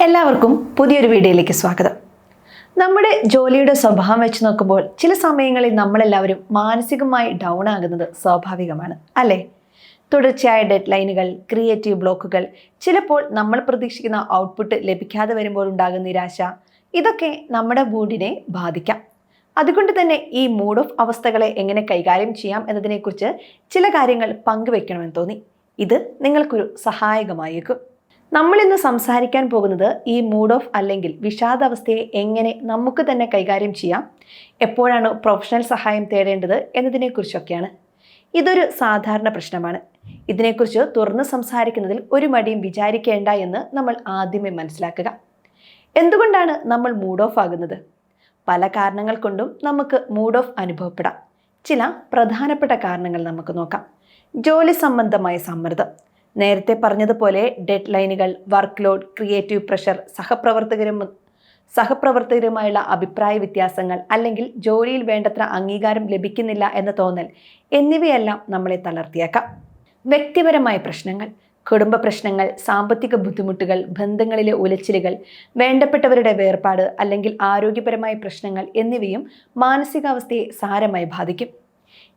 എല്ലാവർക്കും പുതിയൊരു വീഡിയോയിലേക്ക് സ്വാഗതം. നമ്മുടെ ജോലിയുടെ സ്വഭാവം വെച്ച് നോക്കുമ്പോൾ ചില സമയങ്ങളിൽ നമ്മളെല്ലാവരും മാനസികമായി ഡൗൺ ആകുന്നത് സ്വാഭാവികമാണ് അല്ലേ? തുടർച്ചയായ ഡെഡ് ലൈനുകൾ, ക്രിയേറ്റീവ് ബ്ലോക്കുകൾ, ചിലപ്പോൾ നമ്മൾ പ്രതീക്ഷിക്കുന്ന ഔട്ട്പുട്ട് ലഭിക്കാതെ വരുമ്പോൾ ഉണ്ടാകുന്ന നിരാശ, ഇതൊക്കെ നമ്മുടെ മൂഡിനെ ബാധിക്കാം. അതുകൊണ്ട് തന്നെ ഈ മൂഡ് ഓഫ് അവസ്ഥകളെ എങ്ങനെ കൈകാര്യം ചെയ്യാം എന്നതിനെക്കുറിച്ച് ചില കാര്യങ്ങൾ പങ്കുവെക്കണമെന്ന് തോന്നി. ഇത് നിങ്ങൾക്കൊരു സഹായകമായേക്കും. നമ്മൾ ഇന്ന് സംസാരിക്കാൻ പോകുന്നത് ഈ മൂഡ് ഓഫ് അല്ലെങ്കിൽ വിഷാദാവസ്ഥയെ എങ്ങനെ നമുക്ക് തന്നെ കൈകാര്യം ചെയ്യാം, എപ്പോഴാണ് പ്രൊഫഷണൽ സഹായം തേടേണ്ടത് എന്നതിനെക്കുറിച്ചൊക്കെയാണ്. ഇതൊരു സാധാരണ പ്രശ്നമാണ്. ഇതിനെക്കുറിച്ച് തുറന്ന് സംസാരിക്കുന്നതിൽ ഒരു മടിയും വിചാരിക്കേണ്ട എന്ന് നമ്മൾ ആദ്യമേ മനസ്സിലാക്കുക. എന്തുകൊണ്ടാണ് നമ്മൾ മൂഡ് ഓഫ് ആകുന്നത്? പല കാരണങ്ങൾ കൊണ്ടും നമുക്ക് മൂഡ് ഓഫ് അനുഭവപ്പെടാം. ചില പ്രധാനപ്പെട്ട കാരണങ്ങൾ നമുക്ക് നോക്കാം. ജോലി സംബന്ധമായ സമ്മർദ്ദം, നേരത്തെ പറഞ്ഞതുപോലെ ഡെഡ് ലൈനുകൾ, വർക്ക് ലോഡ്, ക്രിയേറ്റീവ് പ്രഷർ, സഹപ്രവർത്തകരുമായുള്ള അഭിപ്രായ വ്യത്യാസങ്ങൾ, അല്ലെങ്കിൽ ജോലിയിൽ വേണ്ടത്ര അംഗീകാരം ലഭിക്കുന്നില്ല എന്ന തോന്നൽ എന്നിവയെല്ലാം നമ്മളെ തളർത്തിയേക്കാം. വ്യക്തിപരമായ പ്രശ്നങ്ങൾ, കുടുംബ പ്രശ്നങ്ങൾ, സാമ്പത്തിക ബുദ്ധിമുട്ടുകൾ, ബന്ധങ്ങളിലെ ഉലച്ചിലുകൾ, വേണ്ടപ്പെട്ടവരുടെ വേർപാട് അല്ലെങ്കിൽ ആരോഗ്യപരമായ പ്രശ്നങ്ങൾ എന്നിവയും മാനസികാവസ്ഥയെ സാരമായി ബാധിക്കും.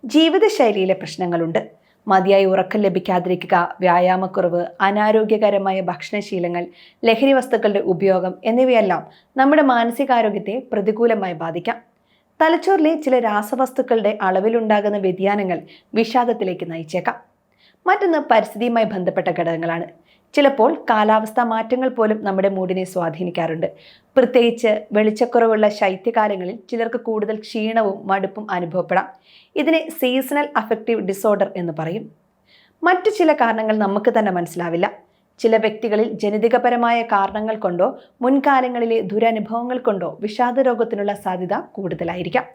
ജീവിതശൈലിയിലെ പ്രശ്നങ്ങളുണ്ട്. മതിയായി ഉറക്കം ലഭിക്കാതിരിക്കുക, വ്യായാമക്കുറവ്, അനാരോഗ്യകരമായ ഭക്ഷണശീലങ്ങൾ, ലഹരി വസ്തുക്കളുടെ ഉപയോഗം എന്നിവയെല്ലാം നമ്മുടെ മാനസികാരോഗ്യത്തെ പ്രതികൂലമായി ബാധിക്കാം. തലച്ചോറിലെ ചില രാസവസ്തുക്കളുടെ അളവിലുണ്ടാകുന്ന വ്യതിയാനങ്ങൾ വിഷാദത്തിലേക്ക് നയിച്ചേക്കാം. മറ്റൊന്ന് പരിസ്ഥിതിയുമായി ബന്ധപ്പെട്ട ഘടകങ്ങളാണ്. ചിലപ്പോൾ കാലാവസ്ഥാ മാറ്റങ്ങൾ പോലും നമ്മുടെ മൂഡിനെ സ്വാധീനിക്കാറുണ്ട്. പ്രത്യേകിച്ച് വെളിച്ചക്കുറവുള്ള ശൈത്യകാലങ്ങളിൽ ചിലർക്ക് കൂടുതൽ ക്ഷീണവും മടുപ്പും അനുഭവപ്പെടാം. ഇതിനെ സീസണൽ അഫക്റ്റീവ് ഡിസോർഡർ എന്ന് പറയും. മറ്റു ചില കാരണങ്ങൾ നമുക്ക് തന്നെ മനസ്സിലാവില്ല. ചില വ്യക്തികളിൽ ജനിതകപരമായ കാരണങ്ങൾ കൊണ്ടോ മുൻകാലങ്ങളിലെ ദുരനുഭവങ്ങൾ കൊണ്ടോ വിഷാദ രോഗത്തിനുള്ള സാധ്യത കൂടുതലായിരിക്കാം.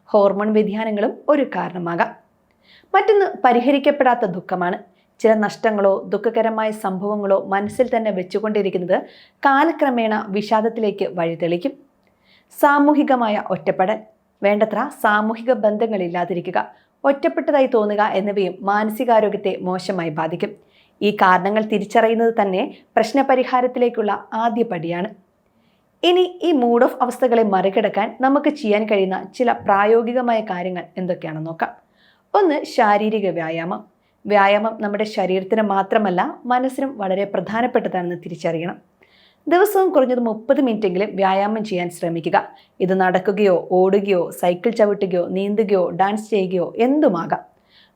ഹോർമോൺ വ്യതിയാനങ്ങളും ഒരു കാരണമാകാം. മറ്റൊന്ന് പരിഹരിക്കപ്പെടാത്ത ദുഃഖമാണ്. ചില നഷ്ടങ്ങളോ ദുഃഖകരമായ സംഭവങ്ങളോ മനസ്സിൽ തന്നെ വെച്ചുകൊണ്ടിരിക്കുന്നത് കാലക്രമേണ വിഷാദത്തിലേക്ക് വഴിതെളിക്കും. സാമൂഹികമായ ഒറ്റപ്പെടൽ, വേണ്ടത്ര സാമൂഹിക ബന്ധങ്ങളില്ലാതിരിക്കുക, ഒറ്റപ്പെട്ടതായി തോന്നുക എന്നിവയും മാനസികാരോഗ്യത്തെ മോശമായി ബാധിക്കും. ഈ കാരണങ്ങൾ തിരിച്ചറിയുന്നത് തന്നെ പ്രശ്നപരിഹാരത്തിലേക്കുള്ള ആദ്യ പടിയാണ്. ഇനി ഈ മൂഡ് ഓഫ് അവസ്ഥകളെ മറികടക്കാൻ നമുക്ക് ചെയ്യാൻ കഴിയുന്ന ചില പ്രായോഗികമായ കാര്യങ്ങൾ എന്തൊക്കെയാണെന്ന് നോക്കാം. ഒന്ന്, ശാരീരിക വ്യായാമം. വ്യായാമം നമ്മുടെ ശരീരത്തിന് മാത്രമല്ല മനസ്സിനും വളരെ പ്രധാനപ്പെട്ടതാണെന്ന് തിരിച്ചറിയണം. ദിവസവും കുറഞ്ഞത് 30 മിനിറ്റെങ്കിലും വ്യായാമം ചെയ്യാൻ ശ്രമിക്കുക. ഇത് നടക്കുകയോ ഓടുകയോ സൈക്കിൾ ചവിട്ടുകയോ നീന്തുകയോ ഡാൻസ് ചെയ്യുകയോ എന്തുമാകാം.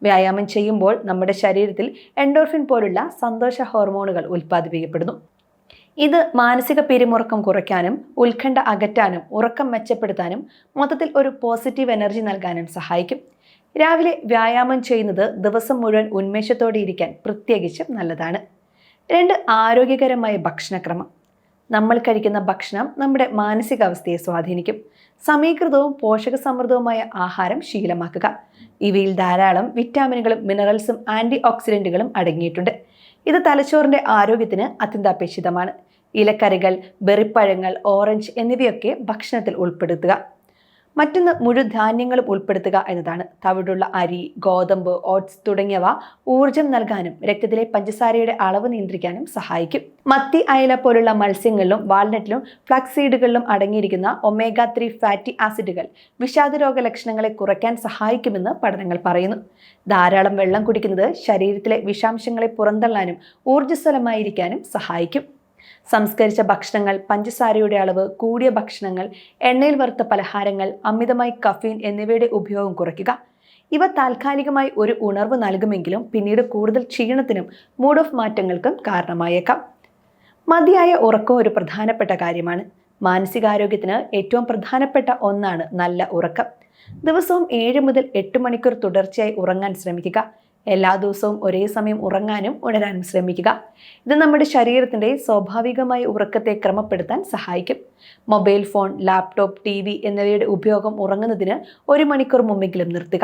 വ്യായാമം ചെയ്യുമ്പോൾ നമ്മുടെ ശരീരത്തിൽ എൻഡോർഫിൻ പോലുള്ള സന്തോഷ ഹോർമോണുകൾ ഉൽപ്പാദിപ്പിക്കപ്പെടുന്നു. ഇത് മാനസിക പിരിമുറുക്കം കുറയ്ക്കാനും ഉത്കണ്ഠ അകറ്റാനും ഉറക്കം മെച്ചപ്പെടുത്താനും മൊത്തത്തിൽ ഒരു പോസിറ്റീവ് എനർജി നൽകാനും സഹായിക്കും. രാവിലെ വ്യായാമം ചെയ്യുന്നത് ദിവസം മുഴുവൻ ഉന്മേഷത്തോടെ ഇരിക്കാൻ പ്രത്യേകിച്ചും നല്ലതാണ്. 2, ആരോഗ്യകരമായ ഭക്ഷണക്രമം. നമ്മൾ കഴിക്കുന്ന ഭക്ഷണം നമ്മുടെ മാനസികാവസ്ഥയെ സ്വാധീനിക്കും. സമീകൃതവും പോഷകസമൃദ്ധവുമായ ആഹാരം ശീലമാക്കുക. ഇവയിൽ ധാരാളം വിറ്റാമിനുകളും മിനറൽസും ആൻറ്റി ഓക്സിഡൻറ്റുകളും അടങ്ങിയിട്ടുണ്ട്. ഇത് തലച്ചോറിൻ്റെ ആരോഗ്യത്തിന് അത്യന്താപേക്ഷിതമാണ്. ഇലക്കറികൾ, ബെറിപ്പഴങ്ങൾ, ഓറഞ്ച് എന്നിവയൊക്കെ ഭക്ഷണത്തിൽ ഉൾപ്പെടുത്തുക. മറ്റൊന്ന്, മുഴുധാന്യങ്ങളും ഉൾപ്പെടുത്തുക എന്നതാണ്. തവിടുള്ള അരി, ഗോതമ്പ്, ഓട്സ് തുടങ്ങിയവ ഊർജം നൽകാനും രക്തത്തിലെ പഞ്ചസാരയുടെ അളവ് നിയന്ത്രിക്കാനും സഹായിക്കും. മത്തി, അയല പോലുള്ള മത്സ്യങ്ങളിലും വാൾനട്ടിലും ഫ്ളക്സ് സീഡുകളിലും അടങ്ങിയിരിക്കുന്ന ഒമേഗ-3 ഫാറ്റി ആസിഡുകൾ വിഷാദരോഗ ലക്ഷണങ്ങളെ കുറയ്ക്കാൻ സഹായിക്കുമെന്ന് പഠനങ്ങൾ പറയുന്നു. ധാരാളം വെള്ളം കുടിക്കുന്നത് ശരീരത്തിലെ വിഷാംശങ്ങളെ പുറന്തള്ളാനും ഊർജ്ജസ്വലമായിരിക്കാനും സഹായിക്കും. സംസ്കരിച്ച ഭക്ഷണങ്ങൾ, പഞ്ചസാരയുടെ അളവ് കൂടിയ ഭക്ഷണങ്ങൾ, എണ്ണയിൽ വറുത്ത പലഹാരങ്ങൾ, അമിതമായി കഫീൻ എന്നിവയുടെ ഉപയോഗം കുറയ്ക്കുക. ഇവ താൽക്കാലികമായി ഒരു ഉണർവ് നൽകുമെങ്കിലും പിന്നീട് കൂടുതൽ ക്ഷീണത്തിനും മൂഡ് ഓഫ് മാറ്റങ്ങൾക്കും കാരണമായേക്കാം. മതിയായ ഉറക്കം ഒരു പ്രധാനപ്പെട്ട കാര്യമാണ്. മാനസികാരോഗ്യത്തിന് ഏറ്റവും പ്രധാനപ്പെട്ട ഒന്നാണ് നല്ല ഉറക്കം. ദിവസവും 7 മുതൽ 8 മണിക്കൂർ തുടർച്ചയായി ഉറങ്ങാൻ ശ്രമിക്കുക. എല്ലാ ദിവസവും ഒരേ സമയം ഉറങ്ങാനും ഉണരാനും ശ്രമിക്കുക. ഇത് നമ്മുടെ ശരീരത്തിൻ്റെ സ്വാഭാവികമായ ഉറക്കത്തെ ക്രമപ്പെടുത്താൻ സഹായിക്കും. മൊബൈൽ ഫോൺ, ലാപ്ടോപ്പ്, TV എന്നിവയുടെ ഉപയോഗം ഉറങ്ങുന്നതിന് 1 മണിക്കൂർ മുമ്പെങ്കിലും നിർത്തുക.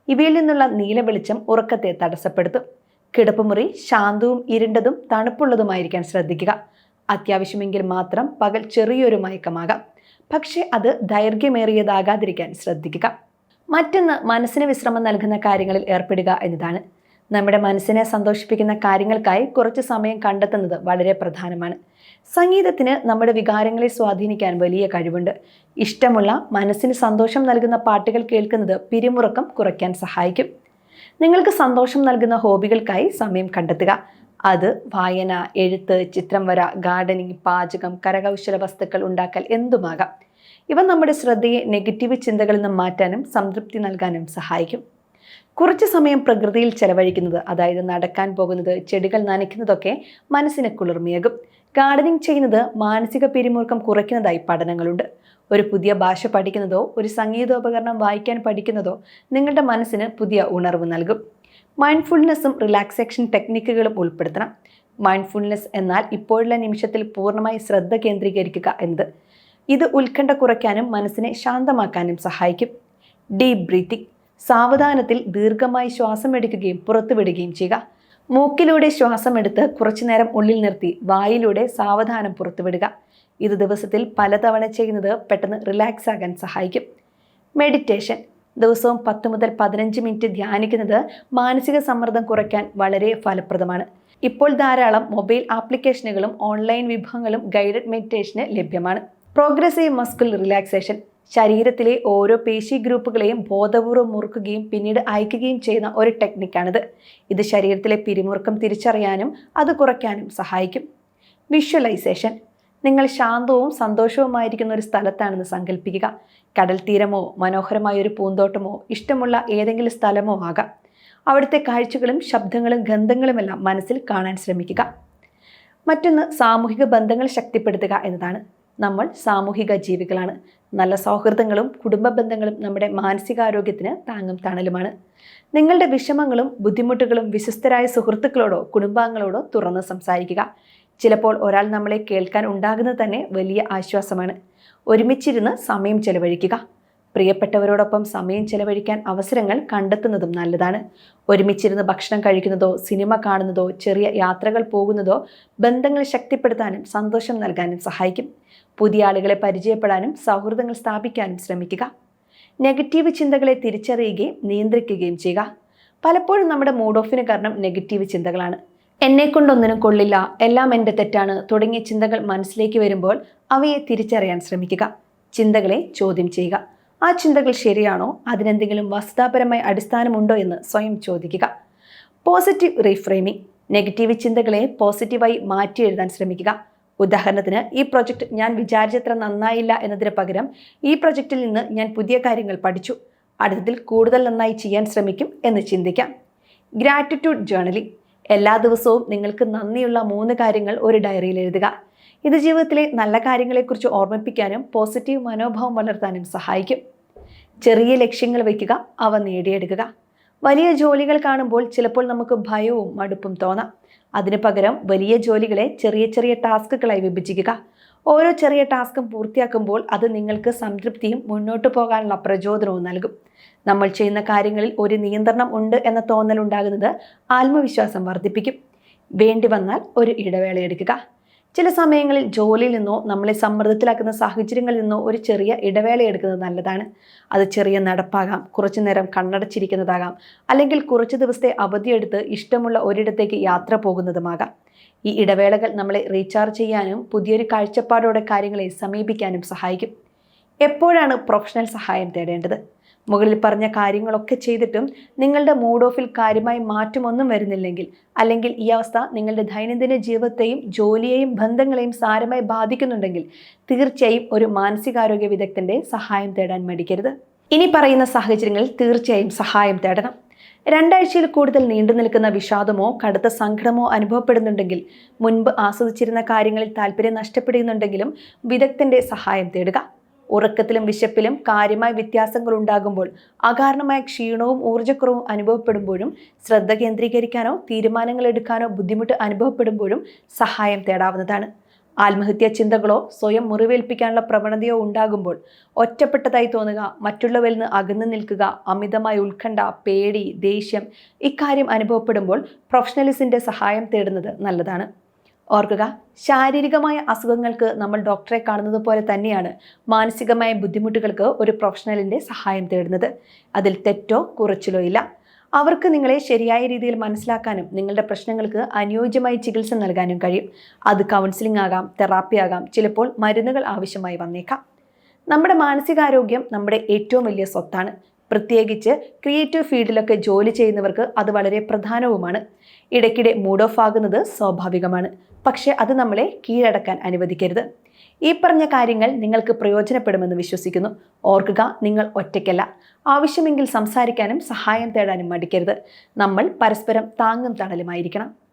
ഇവയിൽ നിന്നുള്ള നീല വെളിച്ചം ഉറക്കത്തെ തടസ്സപ്പെടുത്തും. കിടപ്പുമുറി ശാന്തവും ഇരുണ്ടതും തണുപ്പുള്ളതുമായിരിക്കാൻ ശ്രദ്ധിക്കുക. അത്യാവശ്യമെങ്കിൽ മാത്രം പകൽ ചെറിയൊരു മയക്കമാകാം, പക്ഷേ അത് ദൈർഘ്യമേറിയതാകാതിരിക്കാൻ ശ്രദ്ധിക്കുക. മറ്റൊന്ന്, മനസ്സിന് വിശ്രമം നൽകുന്ന കാര്യങ്ങളിൽ ഏർപ്പെടുക എന്നതാണ്. നമ്മുടെ മനസ്സിനെ സന്തോഷിപ്പിക്കുന്ന കാര്യങ്ങൾക്കായി കുറച്ച് സമയം കണ്ടെത്തുന്നത് വളരെ പ്രധാനമാണ്. സംഗീതത്തിന് നമ്മുടെ വികാരങ്ങളെ സ്വാധീനിക്കാൻ വലിയ കഴിവുണ്ട്. ഇഷ്ടമുള്ള, മനസ്സിന് സന്തോഷം നൽകുന്ന പാട്ടുകൾ കേൾക്കുന്നത് പിരിമുറുക്കം കുറയ്ക്കാൻ സഹായിക്കും. നിങ്ങൾക്ക് സന്തോഷം നൽകുന്ന ഹോബികൾക്കായി സമയം കണ്ടെത്തുക. അത് വായന, എഴുത്ത്, ചിത്രം വര, ഗാർഡനിങ്, പാചകം, കരകൗശല വസ്തുക്കൾ ഉണ്ടാക്കൽ എന്തുമാകാം. ഇവ നമ്മുടെ ശ്രദ്ധയെ നെഗറ്റീവ് ചിന്തകളിൽ നിന്ന് മാറ്റാനും സംതൃപ്തി നൽകാനും സഹായിക്കും. കുറച്ച് സമയം പ്രകൃതിയിൽ ചെലവഴിക്കുന്നത്, അതായത് നടക്കാൻ പോകുന്നത്, ചെടികൾ നനയ്ക്കുന്നതൊക്കെ മനസ്സിന് കുളിർമയേകും. ഗാർഡനിങ് ചെയ്യുന്നത് മാനസിക പിരിമുറുക്കം കുറയ്ക്കുന്നതായി പഠനങ്ങളുണ്ട്. ഒരു പുതിയ ഭാഷ പഠിക്കുന്നതോ ഒരു സംഗീതോപകരണം വായിക്കാൻ പഠിക്കുന്നതോ നിങ്ങളുടെ മനസ്സിന് പുതിയ ഉണർവ് നൽകും. മൈൻഡ്ഫുൾനെസ്സും റിലാക്സേഷൻ ടെക്നിക്കുകളും ഉൾപ്പെടുത്തണം. മൈൻഡ്ഫുൾനെസ് എന്നാൽ ഇപ്പോഴുള്ള നിമിഷത്തിൽ പൂർണ്ണമായി ശ്രദ്ധ കേന്ദ്രീകരിക്കുക എന്നത്. ഇത് ഉത്കണ്ഠ കുറയ്ക്കാനും മനസ്സിനെ ശാന്തമാക്കാനും സഹായിക്കും. ഡീപ്പ് ബ്രീത്തിങ്, സാവധാനത്തിൽ ദീർഘമായി ശ്വാസം എടുക്കുകയും പുറത്തുവിടുകയും ചെയ്യുക. മൂക്കിലൂടെ ശ്വാസം എടുത്ത് കുറച്ചുനേരം ഉള്ളിൽ നിർത്തി വായിലൂടെ സാവധാനം പുറത്തുവിടുക. ഇത് ദിവസത്തിൽ പലതവണ ചെയ്യുന്നത് പെട്ടെന്ന് റിലാക്സ് ആകാൻ സഹായിക്കും. മെഡിറ്റേഷൻ, ദിവസവും 10 മുതൽ 15 മിനിറ്റ് ധ്യാനിക്കുന്നത് മാനസിക സമ്മർദ്ദം കുറയ്ക്കാൻ വളരെ ഫലപ്രദമാണ്. ഇപ്പോൾ ധാരാളം മൊബൈൽ ആപ്ലിക്കേഷനുകളും ഓൺലൈൻ വിഭവങ്ങളും ഗൈഡഡ് മെഡിറ്റേഷന് ലഭ്യമാണ്. പ്രോഗ്രസീവ് മസ്കുൽ റിലാക്സേഷൻ, ശരീരത്തിലെ ഓരോ പേശി ഗ്രൂപ്പുകളെയും ബോധപൂർവ്വം മുറുക്കുകയും പിന്നീട് അയക്കുകയും ചെയ്യുന്ന ഒരു ടെക്നിക്കാണിത്. ഇത് ശരീരത്തിലെ പിരിമുറുക്കം തിരിച്ചറിയാനും അത് കുറയ്ക്കാനും സഹായിക്കും. വിഷ്വലൈസേഷൻ, നിങ്ങൾ ശാന്തവും സന്തോഷവുമായിരിക്കുന്ന ഒരു സ്ഥലത്താണെന്ന് സങ്കല്പിക്കുക. കടൽ തീരമോ മനോഹരമായ ഒരു പൂന്തോട്ടമോ ഇഷ്ടമുള്ള ഏതെങ്കിലും സ്ഥലമോ ആകാം. അവിടുത്തെ കാഴ്ചകളും ശബ്ദങ്ങളും ഗന്ധങ്ങളുമെല്ലാം മനസ്സിൽ കാണാൻ ശ്രമിക്കുക. മറ്റൊന്ന് സാമൂഹിക ബന്ധങ്ങൾ ശക്തിപ്പെടുത്തുക എന്നതാണ്. നമ്മൾ സാമൂഹിക ജീവികളാണ്. നല്ല സൗഹൃദങ്ങളും കുടുംബ ബന്ധങ്ങളും നമ്മുടെ മാനസികാരോഗ്യത്തിന് താങ്ങും തണലുമാണ്. നിങ്ങളുടെ വിഷമങ്ങളും ബുദ്ധിമുട്ടുകളും വിശ്വസ്തരായ സുഹൃത്തുക്കളോടോ കുടുംബാംഗങ്ങളോടോ തുറന്ന് സംസാരിക്കുക. ചിലപ്പോൾ ഒരാൾ നമ്മളെ കേൾക്കാൻ ഉണ്ടാകുന്നത് തന്നെ വലിയ ആശ്വാസമാണ്. ഒരുമിച്ചിരുന്ന് സമയം ചെലവഴിക്കുക. പ്രിയപ്പെട്ടവരോടൊപ്പം സമയം ചെലവഴിക്കാൻ അവസരങ്ങൾ കണ്ടെത്തുന്നതും നല്ലതാണ്. ഒരുമിച്ചിരുന്ന് ഭക്ഷണം കഴിക്കുന്നതോ സിനിമ കാണുന്നതോ ചെറിയ യാത്രകൾ പോകുന്നതോ ബന്ധങ്ങൾ ശക്തിപ്പെടുത്താനും സന്തോഷം നൽകാനും സഹായിക്കും. പുതിയ ആളുകളെ പരിചയപ്പെടാനും സൗഹൃദങ്ങൾ സ്ഥാപിക്കാനും ശ്രമിക്കുക. നെഗറ്റീവ് ചിന്തകളെ തിരിച്ചറിയുകയും നിയന്ത്രിക്കുകയും ചെയ്യുക. പലപ്പോഴും നമ്മുടെ മൂഡ് ഓഫിന് കാരണം നെഗറ്റീവ് ചിന്തകളാണ്. എന്നെക്കൊണ്ടൊന്നിനും കൊള്ളില്ല, എല്ലാം എൻ്റെ തെറ്റാണ് തുടങ്ങിയ ചിന്തകൾ മനസ്സിലേക്ക് വരുമ്പോൾ അവയെ തിരിച്ചറിയാൻ ശ്രമിക്കുക. ചിന്തകളെ ചോദ്യം ചെയ്യുക. ആ ചിന്തകൾ ശരിയാണോ, അതിനെന്തെങ്കിലും വസ്തുതാപരമായ അടിസ്ഥാനമുണ്ടോ എന്ന് സ്വയം ചോദിക്കുക. പോസിറ്റീവ് റീഫ്രെയിമിംഗ്, നെഗറ്റീവ് ചിന്തകളെ പോസിറ്റീവായി മാറ്റി എഴുതാൻ ശ്രമിക്കുക. ഉദാഹരണത്തിന്, ഈ പ്രൊജക്റ്റ് ഞാൻ വിചാരിച്ചത്ര നന്നായില്ല എന്നതിന് പകരം ഈ പ്രൊജക്റ്റിൽ നിന്ന് ഞാൻ പുതിയ കാര്യങ്ങൾ പഠിച്ചു, അടുത്തതിൽ കൂടുതൽ നന്നായി ചെയ്യാൻ ശ്രമിക്കും എന്ന് ചിന്തിക്കാം. ഗ്രാറ്റിറ്റ്യൂഡ് ജേർണലിംഗ്, എല്ലാ ദിവസവും നിങ്ങൾക്ക് നന്ദിയുള്ള 3 കാര്യങ്ങൾ ഒരു ഡയറിയിൽ എഴുതുക. ഇത് ജീവിതത്തിലെ നല്ല കാര്യങ്ങളെക്കുറിച്ച് ഓർമ്മിപ്പിക്കാനും പോസിറ്റീവ് മനോഭാവം വളർത്താനും സഹായിക്കും. ചെറിയ ലക്ഷ്യങ്ങൾ വയ്ക്കുക, അവ നേടിയെടുക്കുക. വലിയ ജോലികൾ കാണുമ്പോൾ ചിലപ്പോൾ നമുക്ക് ഭയവും മടുപ്പും തോന്നാം. അതിനു പകരം വലിയ ജോലികളെ ചെറിയ ചെറിയ ടാസ്കുകളായി വിഭജിക്കുക. ഓരോ ചെറിയ ടാസ്കും പൂർത്തിയാക്കുമ്പോൾ അത് നിങ്ങൾക്ക് സംതൃപ്തിയും മുന്നോട്ട് പോകാനുള്ള പ്രചോദനവും നൽകും. നമ്മൾ ചെയ്യുന്ന കാര്യങ്ങളിൽ ഒരു നിയന്ത്രണം ഉണ്ട് എന്ന തോന്നൽ ഉണ്ടാകുന്നത് ആത്മവിശ്വാസം വർദ്ധിപ്പിക്കും. വേണ്ടി വന്നാൽ ഒരു ഇടവേള എടുക്കുക. ചില സമയങ്ങളിൽ ജോലിയിൽ നിന്നോ നമ്മളെ സമ്മർദ്ദത്തിലാക്കുന്ന സാഹചര്യങ്ങളിൽ നിന്നോ ഒരു ചെറിയ ഇടവേള എടുക്കുന്നത് നല്ലതാണ്. അത് ചെറിയ നടപ്പാകാം, കുറച്ചു നേരം കണ്ണടച്ചിരിക്കുന്നതാകാം, അല്ലെങ്കിൽ കുറച്ച് ദിവസത്തെ അവധിയെടുത്ത് ഇഷ്ടമുള്ള ഒരിടത്തേക്ക് യാത്ര പോകുന്നതുമാകാം. ഈ ഇടവേളകൾ നമ്മളെ റീചാർജ് ചെയ്യാനും പുതിയൊരു കാഴ്ചപ്പാടോടെ കാര്യങ്ങളെ സമീപിക്കാനും സഹായിക്കും. എപ്പോഴാണ് പ്രൊഫഷണൽ സഹായം തേടേണ്ടത്? മുകളിൽ പറഞ്ഞ കാര്യങ്ങളൊക്കെ ചെയ്തിട്ടും നിങ്ങളുടെ മൂഡ് ഓഫിൽ കാര്യമായി മാറ്റമൊന്നും വരുന്നില്ലെങ്കിൽ, അല്ലെങ്കിൽ ഈ അവസ്ഥ നിങ്ങളുടെ ദൈനംദിന ജീവിതത്തെയും ജോലിയെയും ബന്ധങ്ങളെയും സാരമായി ബാധിക്കുന്നുണ്ടെങ്കിൽ തീർച്ചയായും ഒരു മാനസികാരോഗ്യ വിദഗ്ധന്റെ സഹായം തേടാൻ മടിക്കരുത്. ഇനി പറയുന്ന സാഹചര്യങ്ങളിൽ തീർച്ചയായും സഹായം തേടണം. 2 ആഴ്ചയിൽ കൂടുതൽ നീണ്ടു നിൽക്കുന്ന വിഷാദമോ കടുത്ത സങ്കടമോ അനുഭവപ്പെടുന്നുണ്ടെങ്കിൽ, മുൻപ് ആസ്വദിച്ചിരുന്ന കാര്യങ്ങളിൽ താല്പര്യം നഷ്ടപ്പെടുന്നുണ്ടെങ്കിലും വിദഗ്ധന്റെ സഹായം തേടുക. ഉറക്കത്തിലും വിശപ്പിലും കാര്യമായ വ്യത്യാസങ്ങൾ ഉണ്ടാകുമ്പോൾ, അകാരണമായ ക്ഷീണവും ഊർജ്ജക്കുറവും അനുഭവപ്പെടുമ്പോഴും, ശ്രദ്ധ കേന്ദ്രീകരിക്കാനോ തീരുമാനങ്ങൾ എടുക്കാനോ ബുദ്ധിമുട്ട് അനുഭവപ്പെടുമ്പോഴും സഹായം തേടാവുന്നതാണ്. ആത്മഹത്യാ ചിന്തകളോ സ്വയം മുറിവേൽപ്പിക്കാനുള്ള പ്രവണതയോ ഉണ്ടാകുമ്പോൾ, ഒറ്റപ്പെട്ടതായി തോന്നുക, മറ്റുള്ളവരിൽ നിന്ന് അകന്നു നിൽക്കുക, അമിതമായ ഉത്കണ്ഠ, പേടി, ദേഷ്യം ഇക്കാര്യം അനുഭവപ്പെടുമ്പോൾ പ്രൊഫഷണലിസ്റ്റിന്റെ സഹായം തേടുന്നത് നല്ലതാണ്. ഓർക്കുക, ശാരീരികമായ അസുഖങ്ങൾക്ക് നമ്മൾ ഡോക്ടറെ കാണുന്നത് പോലെ തന്നെയാണ് മാനസികമായ ബുദ്ധിമുട്ടുകൾക്ക് ഒരു പ്രൊഫഷണലിൻ്റെ സഹായം തേടുന്നത്. അതിൽ തെറ്റോ കുറച്ചിലോ ഇല്ല. അവർക്ക് നിങ്ങളെ ശരിയായ രീതിയിൽ മനസ്സിലാക്കാനും നിങ്ങളുടെ പ്രശ്നങ്ങൾക്ക് അനുയോജ്യമായി ചികിത്സ നൽകാനും കഴിയും. അത് കൗൺസിലിംഗ് ആകാം, തെറാപ്പി ആകാം, ചിലപ്പോൾ മരുന്നുകൾ ആവശ്യമായി വന്നേക്കാം. നമ്മുടെ മാനസികാരോഗ്യം നമ്മുടെ ഏറ്റവും വലിയ സ്വത്താണ്. പ്രത്യേകിച്ച് ക്രിയേറ്റീവ് ഫീൽഡിലൊക്കെ ജോലി ചെയ്യുന്നവർക്ക് അത് വളരെ പ്രധാനവുമാണ്. ഇടയ്ക്കിടെ മൂഡ് ഓഫ് ആകുന്നത് സ്വാഭാവികമാണ്. പക്ഷേ അത് നമ്മളെ കീഴടക്കാൻ അനുവദിക്കരുത്. ഈ പറഞ്ഞ കാര്യങ്ങൾ നിങ്ങൾക്ക് പ്രയോജനപ്പെടുമെന്ന് വിശ്വസിക്കുന്നു. ഓർക്കുക, നിങ്ങൾ ഒറ്റയ്ക്കല്ല. ആവശ്യമെങ്കിൽ സംസാരിക്കാനും സഹായം തേടാനും മടിക്കരുത്. നമ്മൾ പരസ്പരം താങ്ങും തണലുമായിരിക്കണം.